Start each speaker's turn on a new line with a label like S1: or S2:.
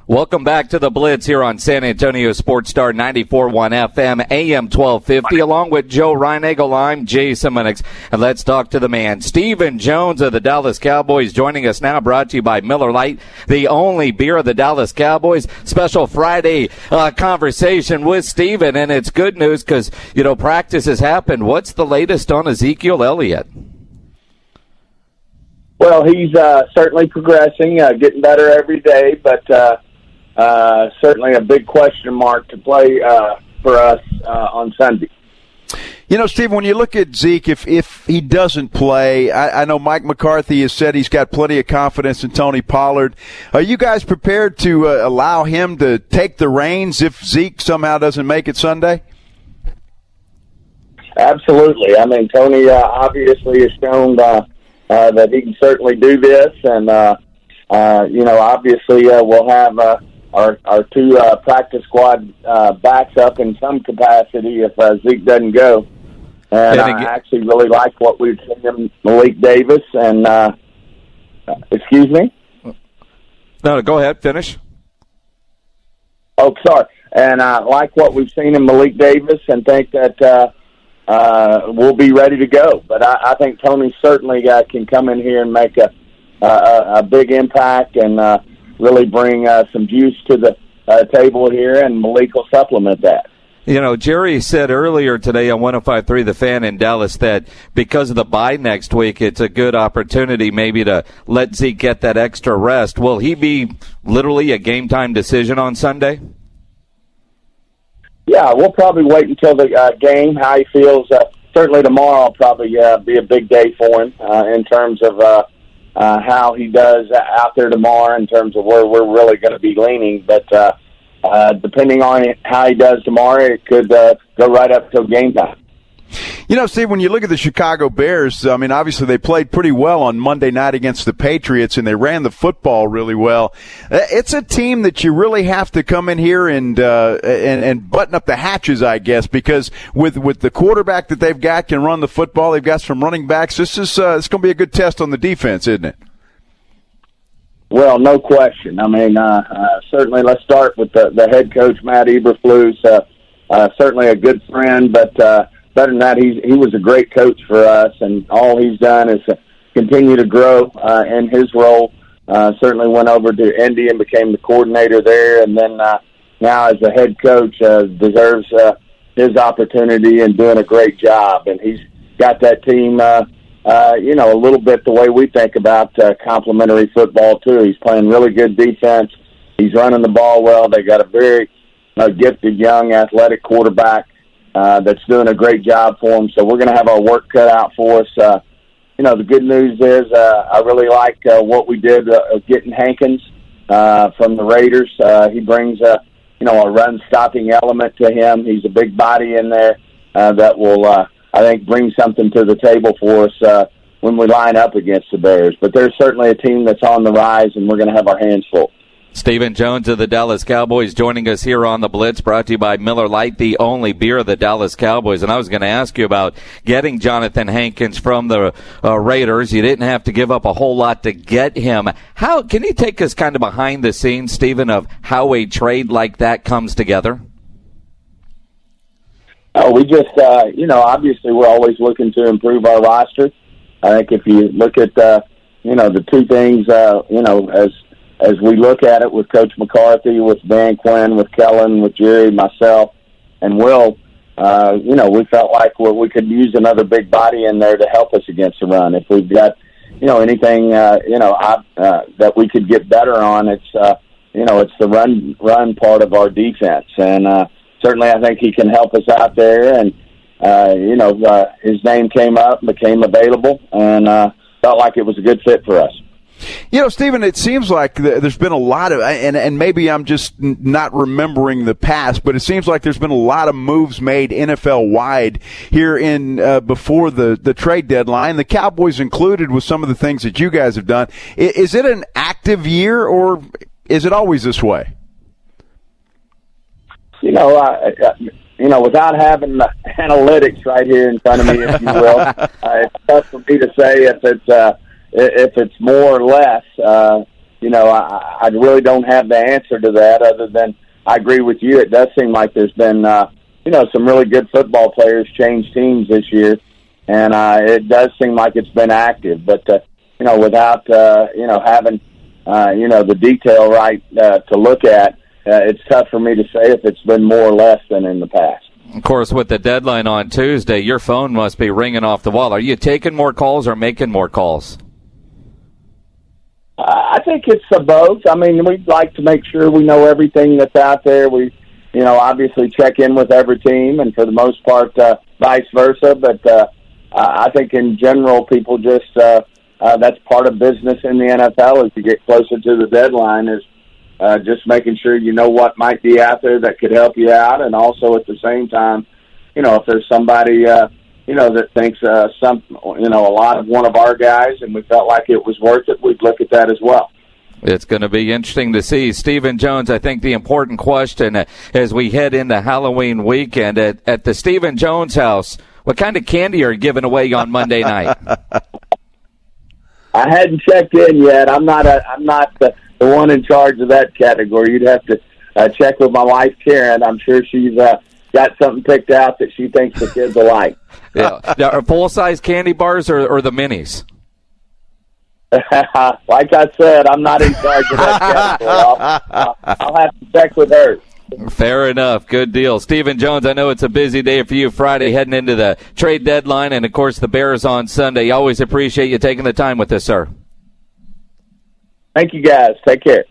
S1: Welcome back to the Blitz here on San Antonio Sports Star 94.1 FM, AM 1250, along with Joe Reinagel. I'm Jason Minix, and let's talk to the man, Stephen Jones of the Dallas Cowboys, joining us now, brought to you by Miller Lite, the only beer of the Dallas Cowboys. Special Friday conversation with Stephen, and it's good news because, practice has happened. What's the latest on Ezekiel Elliott?
S2: Well, he's certainly progressing, getting better every day, but certainly a big question mark to play for us on Sunday.
S3: Steve, when you look at Zeke, if he doesn't play, I know Mike McCarthy has said he's got plenty of confidence in Tony Pollard. Are you guys prepared to allow him to take the reins if Zeke somehow doesn't make it Sunday?
S2: Absolutely. I mean, Tony obviously has shown that he can certainly do this, and obviously we'll have our two practice squad backs up in some capacity if Zeke doesn't go. And I actually really like what we've seen in Malik Davis. And excuse me?
S1: No, go ahead. Finish.
S2: Oh, sorry. And I like what we've seen in Malik Davis and think that we'll be ready to go. But I think Tony certainly can come in here and make a big impact and really bring some juice to the table here, and Malik will supplement that.
S1: Jerry said earlier today on 105.3 The Fan in Dallas that because of the bye next week, it's a good opportunity maybe to let Zeke get that extra rest. Will he be literally a game-time decision on Sunday? Yeah,
S2: we'll probably wait until the game, how he feels. Certainly tomorrow will probably be a big day for him in terms of how he does out there tomorrow, in terms of where we're really going to be leaning. But depending on how he does tomorrow, it could go right up till game time.
S3: Steve, when you look at the Chicago Bears, I mean, obviously they played pretty well on Monday night against the Patriots, and they ran the football really well. It's a team that you really have to come in here and button up the hatches, I guess, because with the quarterback that they've got can run the football, they've got some running backs. This is it's going to be a good test on the defense, isn't it?
S2: Well, no question. I mean, certainly let's start with the head coach, Matt Eberflus. Certainly a good friend, but better than that, he was a great coach for us, and all he's done is continue to grow in his role. Certainly went over to Indy and became the coordinator there, and then now as a head coach deserves his opportunity and doing a great job. And he's got that team, a little bit the way we think about complementary football too. He's playing really good defense. He's running the ball well. They got a very gifted, young, athletic quarterback that's doing a great job for him. So we're going to have our work cut out for us. The good news is I really like what we did getting Hankins from the Raiders. He brings a run-stopping element to him. He's a big body in there that will, I think, bring something to the table for us when we line up against the Bears. But there's certainly a team that's on the rise, and we're going to have our hands full.
S1: Stephen Jones of the Dallas Cowboys joining us here on the Blitz, brought to you by Miller Lite, the only beer of the Dallas Cowboys. And I was going to ask you about getting Johnathan Hankins from the Raiders. You didn't have to give up a whole lot to get him. How can you take us kind of behind the scenes, Stephen, of how a trade like that comes together?
S2: We just, obviously we're always looking to improve our roster. I think if you look at, the two things, as we look at it with Coach McCarthy, with Dan Quinn, with Kellen, with Jerry, myself, and Will, we felt like we could use another big body in there to help us against the run. If we've got, anything, that we could get better on, it's the run part of our defense. And certainly I think he can help us out there. And, his name came up, became available, and felt like it was a good fit for us.
S3: Stephen, it seems like there's been a lot of, and maybe I'm just not remembering the past, but it seems like there's been a lot of moves made NFL-wide here in before the trade deadline, the Cowboys included, with some of the things that you guys have done. Is it an active year, or is it always this way? Without having the analytics right here in front of me, if you will, it's tough for me to say if it's more or less.
S2: I really don't have the answer to that other than I agree with you. It does seem like there's been, some really good football players change teams this year, and it does seem like it's been active. But, without, having, the detail right to look at, it's tough for me to say if it's been more or less than in the past.
S1: Of course, with the deadline on Tuesday, your phone must be ringing off the wall. Are you taking more calls or making more calls?
S2: I think it's both. I mean, we'd like to make sure we know everything that's out there. We, obviously check in with every team, and for the most part, vice versa. But I think in general, people just that's part of business in the NFL as you get closer to the deadline is just making sure you know what might be out there that could help you out, and also at the same time, if there's somebody that thinks a lot of one of our guys, and we felt like it was worth it, we'd look at that as well.
S1: It's going to be interesting to see. Stephen Jones, I think the important question as we head into Halloween weekend at the Stephen Jones house, what kind of candy are you giving away on Monday night?
S2: I hadn't checked in yet. I'm not the one in charge of that category. You'd have to check with my wife, Karen. I'm sure she's got something picked out that she thinks the kids will like.
S1: Yeah. Now, are full-size candy bars or the minis?
S2: Like I said, I'm not in charge of that category. I'll have to check with her.
S1: Fair enough. Good deal. Stephen Jones, I know it's a busy day for you Friday heading into the trade deadline and, of course, the Bears on Sunday. Always appreciate you taking the time with us, sir.
S2: Thank you, guys. Take care.